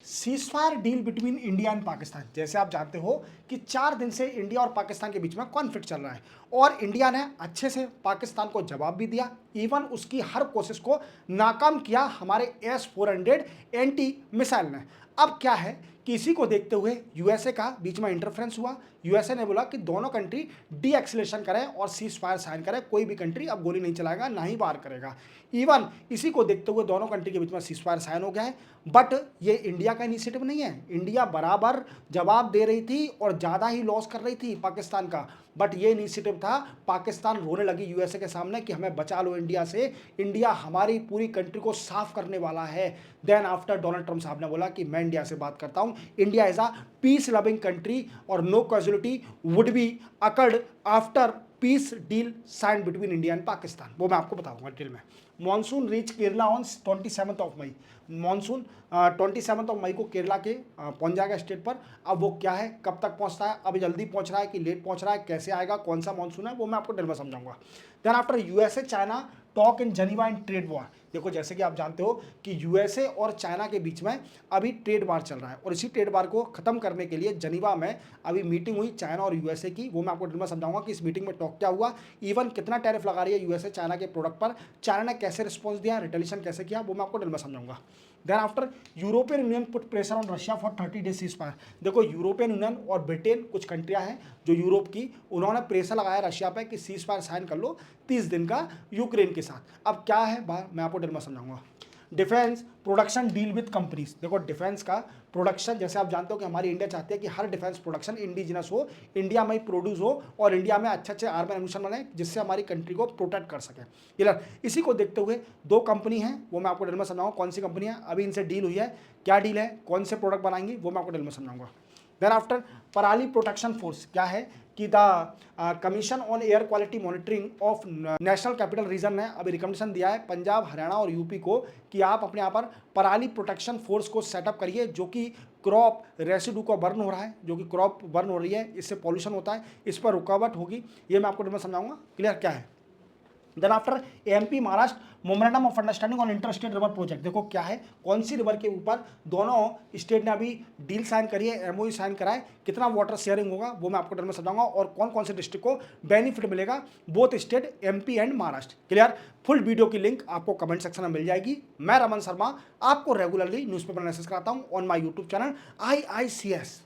Cease fire deal between India and Pakistan. जैसे आप जानते हो कि 4 दिन से इंडिया और पाकिस्तान के बीच में कॉन्फ्लिक्ट चल रहा है और इंडिया ने अच्छे से पाकिस्तान को जवाब भी दिया, इवन उसकी हर कोशिश को नाकाम किया हमारे S-400 एंटी मिसाइल ने। अब क्या है कि इसी को देखते हुए यूएसए का बीच में इंटरफ्रेंस हुआ। यूएसए ने बोला कि दोनों कंट्री डी एक्सीलेशन करें और सीज फायर साइन करें, कोई भी कंट्री अब गोली नहीं चलाएगा, ना ही वार करेगा। इवन इसी को देखते हुए दोनों कंट्री के बीच में सीज फायर साइन हो गया है। बट ये इंडिया का इनिशिएटिव नहीं है, इंडिया बराबर जवाब दे रही थी और ज़्यादा ही लॉस कर रही थी पाकिस्तान का। बट ये इनिशिएटिव था, पाकिस्तान रोने लगी यूएसए के सामने कि हमें बचा लो इंडिया से, इंडिया हमारी पूरी कंट्री को साफ करने वाला है। देन आफ्टर डोनाल्ड ट्रंप साहब ने बोला कि मैं इंडिया से बात करता हूं, India is a peace loving country और no casualty would be occurred after peace deal sign between India and Pakistan. वो मैं आपको बताऊंगा डिटेल में। Monsoon reach Kerala on 27 May. Monsoon 27 मई को केरला के पहुंच जाएगा स्टेट पर। अब वो क्या है, कब तक पहुंचता है, अभी जल्दी पहुंच रहा है कि लेट पहुंच रहा है, कैसे आएगा, कौन सा मॉनसून है, वो मैं आपको डिटेल में समझाऊंगा। Then after USA China talk in Geneva in trade war. देखो जैसे कि आप जानते हो कि यूएसए और चाइना के बीच में अभी ट्रेड वार चल रहा है और इसी ट्रेड वार को खत्म करने के लिए जेनीवा में अभी मीटिंग हुई चाइना और यूएसए की। वो मैं आपको डिटेल में समझाऊंगा कि इस मीटिंग में टॉक क्या हुआ, इवन कितना टैरिफ लगा रही है यूएसए चाइना के प्रोडक्ट पर, चाइना ने कैसे रिस्पॉन्स दिया, रिटेलिएशन कैसे किया, वो मैं आपको डिटेल में समझाऊंगा। Then after European Union put pressure on Russia for 30 days ceasefire. देखो यूरोपियन यूनियन और ब्रिटेन कुछ कंट्रियां हैं जो यूरोप की, उन्होंने प्रेशर लगाया रशिया पे कि सीज फायर साइन कर लो 30 दिन का यूक्रेन के साथ। अब क्या है बात, मैं आपको डिटेल में समझाऊंगा। Defence production deal with companies. देखो डिफेंस का प्रोडक्शन, जैसे आप जानते हो कि हमारी इंडिया चाहती है कि हर डिफेंस प्रोडक्शन इंडिजिनस हो, इंडिया में ही प्रोड्यूस हो और इंडिया में अच्छे अच्छे आर्मर एम्यूनिशन बने जिससे हमारी कंट्री को प्रोटेक्ट कर सके। क्लियर। इसी को देखते हुए दो कंपनी हैं, वो मैं आपको डिटेल में समझाऊंगा कौन सी कंपनी है, अभी इनसे डील हुई है, क्या डील है, कौन से प्रोडक्ट बनाएंगी, वो मैं आपको डिटेल में समझाऊंगा। देन आफ्टर पराली प्रोटेक्शन फोर्स क्या है कि the commission on air quality monitoring of national capital region ने अभी रिकमेंडेशन दिया है पंजाब, हरियाणा और यूपी को कि आप अपने यहाँ पर पराली प्रोटेक्शन फोर्स को सेटअप करिए, जो कि क्रॉप रेसिड्यू को बर्न हो रहा है, जो कि क्रॉप बर्न हो रही है, इससे पॉल्यूशन होता है, इस पर रुकावट होगी, ये मैं आपको डिटेल में समझाऊंगा। क्लियर क्या है। Then after MP Maharashtra momentum of understanding on interstate river project. देखो क्या है, कौन सी रिवर के ऊपर दोनों स्टेट ने अभी डील साइन करी है, एमओयू साइन करा है, कितना वाटर शेयरिंग होगा वो मैं आपको डिटेल में समझाऊंगा और कौन कौन से डिस्ट्रिक्ट को बेनिफिट मिलेगा, both state MP and Maharashtra. Clear. Full video की लिंक आपको कमेंट सेक्शन में मिल जाएगी। मैं रमन शर्मा आपको रेगुलरली न्यूज़पेपर एनालिसिस कराता हूं on my YouTube channel IICS।